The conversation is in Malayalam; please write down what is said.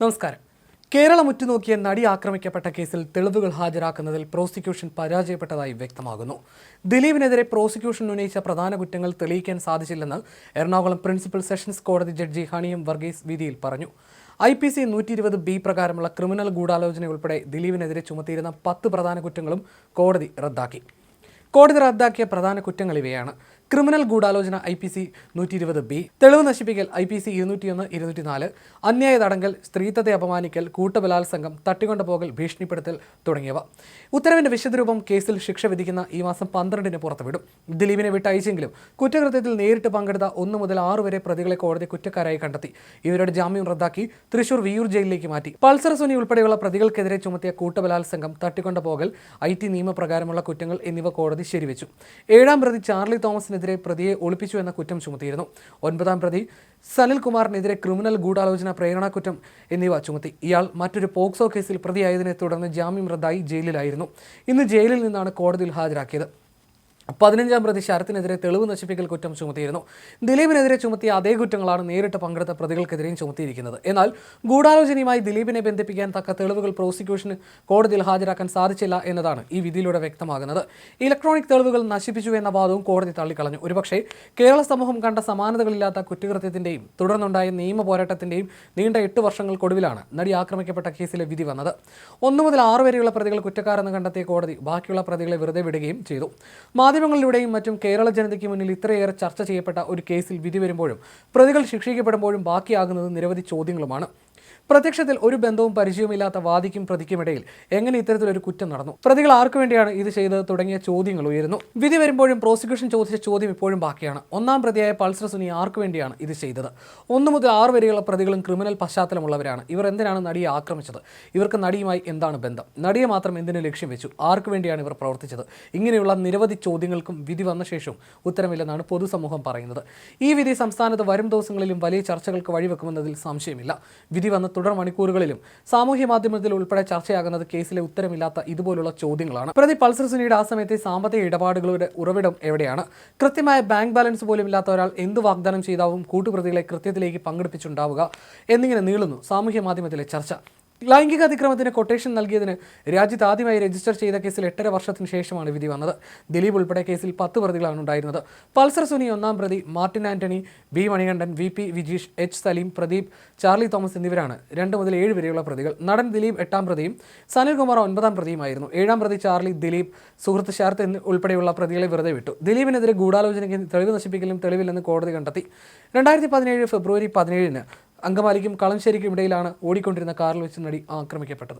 നമസ്കാരം. കേരളം ഉറ്റുനോക്കിയ നടി ആക്രമിക്കപ്പെട്ട കേസിൽ തെളിവുകൾ ഹാജരാക്കുന്നതിൽ പ്രോസിക്യൂഷൻ പരാജയപ്പെട്ടതായി വ്യക്തമാകുന്നു. ദിലീപിനെതിരെ പ്രോസിക്യൂഷൻ ഉന്നയിച്ച പ്രധാന കുറ്റങ്ങൾ തെളിയിക്കാൻ സാധിച്ചില്ലെന്ന് എറണാകുളം പ്രിൻസിപ്പൽ സെഷൻസ് കോടതി ജഡ്ജി ഹണിയം വർഗീസ് വിധിയിൽ പറഞ്ഞു. IPC 120B പ്രകാരമുള്ള ക്രിമിനൽ ഗൂഢാലോചന ഉൾപ്പെടെ ദിലീപിനെതിരെ ചുമത്തിയിരുന്ന 10 പ്രധാന കുറ്റങ്ങളും കോടതി റദ്ദാക്കി. കോടതി റദ്ദാക്കിയ പ്രധാന കുറ്റങ്ങൾ ഇവയാണ്: ക്രിമിനൽ ഗൂഢാലോചന IPC 120B, തെളിവ് നശിപ്പിക്കൽ IPC 201, 204, അന്യായ തടങ്കൽ, സ്ത്രീത്വത്തെ അപമാനിക്കൽ, കൂട്ടബലാത്സംഗം, തട്ടിക്കൊണ്ടുപോകൽ, ഭീഷണിപ്പെടുത്തൽ തുടങ്ങിയവ. ഉത്തരവിന്റെ വിശദരൂപം കേസിൽ ശിക്ഷ വിധിക്കുന്ന ഈ മാസം 12-ന് പുറത്തുവിടും. ദിലീപിനെ വിട്ടയച്ചെങ്കിലും കുറ്റകൃത്യത്തിൽ നേരിട്ട് പങ്കെടുത്ത 1 മുതൽ 6 വരെ പ്രതികളെ കോടതി കുറ്റക്കാരായി കണ്ടെത്തി. ഇവരുടെ ജാമ്യം റദ്ദാക്കി തൃശൂർ വിയൂർ ജയിലിലേക്ക് മാറ്റി. പൾസർ സുനി ഉൾപ്പെടെയുള്ള പ്രതികൾക്കെതിരെ ചുമത്തിയ കൂട്ടബലാത്സംഗം, തട്ടിക്കൊണ്ടുപോകൽ, IT നിയമപ്രകാരമുള്ള കുറ്റങ്ങൾ എന്നിവ കോടതി ശരിവെച്ചു. 7-ാം പ്രതി ചാർലി തോമസിനെതിരെ പ്രതിയെ ഒളിപ്പിച്ചു എന്ന കുറ്റം ചുമത്തിയിരുന്നു. 9-ാം പ്രതി സനിൽകുമാറിനെതിരെ ക്രിമിനൽ ഗൂഢാലോചന, പ്രേരണാക്കുറ്റം എന്നിവ ചുമത്തി. ഇയാൾ മറ്റൊരു പോക്സോ കേസിൽ പ്രതിയായതിനെ തുടർന്ന് ജാമ്യം റദ്ദായി ജയിലിലായിരുന്നു. ഇന്ന് ജയിലിൽ നിന്നാണ് കോടതിയിൽ ഹാജരാക്കിയത്. 15-ാം പ്രതി ശരത്തിനെതിരെ തെളിവ് നശിപ്പിക്കൽ കുറ്റം ചുമത്തിയിരുന്നു. ദിലീപിനെതിരെ ചുമത്തിയ അതേ കുറ്റങ്ങളാണ് നേരിട്ട് പങ്കെടുത്ത പ്രതികൾക്കെതിരെയും ചുമത്തിയിരിക്കുന്നത്. എന്നാൽ ഗൂഢാലോചനയുമായി ദിലീപിനെ ബന്ധിപ്പിക്കാൻ തക്ക തെളിവുകൾ പ്രോസിക്യൂഷന് കോടതിയിൽ ഹാജരാക്കാൻ സാധിച്ചില്ല എന്നതാണ് ഈ വിധിയിലൂടെ വ്യക്തമാകുന്നത്. ഇലക്ട്രോണിക് തെളിവുകൾ നശിപ്പിച്ചു എന്ന വാദവും കോടതി തള്ളിക്കളഞ്ഞു. ഒരുപക്ഷെ കേരള സമൂഹം കണ്ട സമാനതകളില്ലാത്ത കുറ്റകൃത്യത്തിന്റെയും തുടർന്നുണ്ടായ നിയമ പോരാട്ടത്തിന്റെയും നീണ്ട 8 വർഷങ്ങൾക്കൊടുവിലാണ് നടി ആക്രമിക്കപ്പെട്ട കേസിലെ വിധി വന്നത്. 1 മുതൽ 6 വരെയുള്ള പ്രതികൾ കുറ്റക്കാരെന്ന് കണ്ടെത്തിയ കോടതി ബാക്കിയുള്ള പ്രതികളെ വെറുതെ വിടുകയും ചെയ്തു. മാധ്യമങ്ങളിലൂടെയും മറ്റും കേരള ജനതയ്ക്ക് മുന്നിൽ ഇത്രയേറെ ചർച്ച ചെയ്യപ്പെട്ട ഒരു കേസിൽ വിധി വരുമ്പോഴും പ്രതികൾ ശിക്ഷിക്കപ്പെടുമ്പോഴും ബാക്കിയാകുന്നത് നിരവധി ചോദ്യങ്ങളുമാണ്. പ്രത്യക്ഷത്തിൽ ഒരു ബന്ധവും പരിചയവുമില്ലാത്ത വാദിക്കും പ്രതിക്കുമിടയിൽ എങ്ങനെ ഇത്തരത്തിലൊരു കുറ്റം നടന്നു? പ്രതികൾ ആർക്കു വേണ്ടിയാണ് ഇത് ചെയ്തത്? തുടങ്ങിയ ചോദ്യങ്ങൾ ഉയരുന്നു. വിധി വരുമ്പോഴും പ്രോസിക്യൂഷൻ ചോദിച്ച ചോദ്യം ഇപ്പോഴും ബാക്കിയാണ്. 1-ാം പ്രതിയായ പൾസർ സുനി ആർക്കു വേണ്ടിയാണ് ഇത് ചെയ്തത്? 1 മുതൽ 6 വരെയുള്ള പ്രതികളും ക്രിമിനൽ പശ്ചാത്തലമുള്ളവരാണ്. ഇവർ എന്തിനാണ് നടിയെ ആക്രമിച്ചത്? ഇവർക്ക് നടിയുമായി എന്താണ് ബന്ധം? നടിയെ മാത്രം എന്തിനു ലക്ഷ്യം വെച്ചു? ആർക്കു വേണ്ടിയാണ് ഇവർ പ്രവർത്തിച്ചത്? ഇങ്ങനെയുള്ള നിരവധി ചോദ്യങ്ങൾക്കും വിധി വന്ന ശേഷവും ഉത്തരമില്ലെന്നാണ് പൊതുസമൂഹം പറയുന്നത്. ഈ വിധി സംസ്ഥാനത്ത് വരും ദിവസങ്ങളിലും വലിയ ചർച്ചകൾക്ക് വഴിവെക്കുമെന്നതിൽ സംശയമില്ല. വിധി വന്ന തുടർ മണിക്കൂറുകളിലും സാമൂഹ്യ മാധ്യമത്തിൽ ഉൾപ്പെടെ ചർച്ചയാകുന്നത് കേസിലെ ഉത്തരമില്ലാത്ത ഇതുപോലുള്ള ചോദ്യങ്ങളാണ്. പ്രതി പൾസർ സുനിയുടെ ആ സമയത്തെ സാമ്പത്തിക ഇടപാടുകളുടെ ഉറവിടം എവിടെയാണ്? കൃത്യമായ ബാങ്ക് ബാലൻസ് പോലും ഇല്ലാത്ത ഒരാൾ എന്ത് വാഗ്ദാനം ചെയ്താവും കൂട്ടുപ്രതികളെ കൃത്യത്തിലേക്ക് പങ്കെടുപ്പിച്ചുണ്ടാവുക എന്നിങ്ങനെ നീളുന്നു സാമൂഹ്യ മാധ്യമത്തിലെ ചർച്ച. ലൈംഗിക അതിക്രമത്തിന് കൊട്ടേഷൻ നൽകിയതിന് രാജ്യത്ത് ആദ്യമായി രജിസ്റ്റർ ചെയ്ത കേസിൽ 8.5 വർഷത്തിന് ശേഷമാണ് വിധി വന്നത്. ദിലീപ് ഉൾപ്പെടെ കേസിൽ 10 പ്രതികളാണ് ഉണ്ടായിരുന്നത്. പൾസർ സുനി 1-ാം പ്രതി, Martin Antony, B Manikandan, VP Vijeesh, H Saleem, Pradeep, Charlie Thomas എന്നിവരാണ് 2 മുതൽ 7 വരെയുള്ള പ്രതികൾ. നടൻ ദിലീപ് 8-ാം പ്രതിയും സനിൽകുമാർ 9-ാം പ്രതിയുമായിരുന്നു. 7-ാം പ്രതി ചാർലി, ദിലീപ്, സുഹൃത്ത് ശരത്ത് ഉൾപ്പെടെയുള്ള പ്രതികളെ വെറുതെ വിട്ടു. ദിലീപിനെതിരെ ഗൂഢാലോചനയ്ക്ക് തെളിവ് നശിപ്പിക്കലും തെളിവില്ലെന്ന് കോടതി കണ്ടെത്തി. 2017 ഫെബ്രുവരി 17-ന് അങ്കമാലിക്കും കളമശ്ശേരിക്കും ഇടയിലാണ് ഓടിക്കൊണ്ടിരുന്ന കാറിൽ വെച്ച് നടി ആക്രമിക്കപ്പെട്ടത്.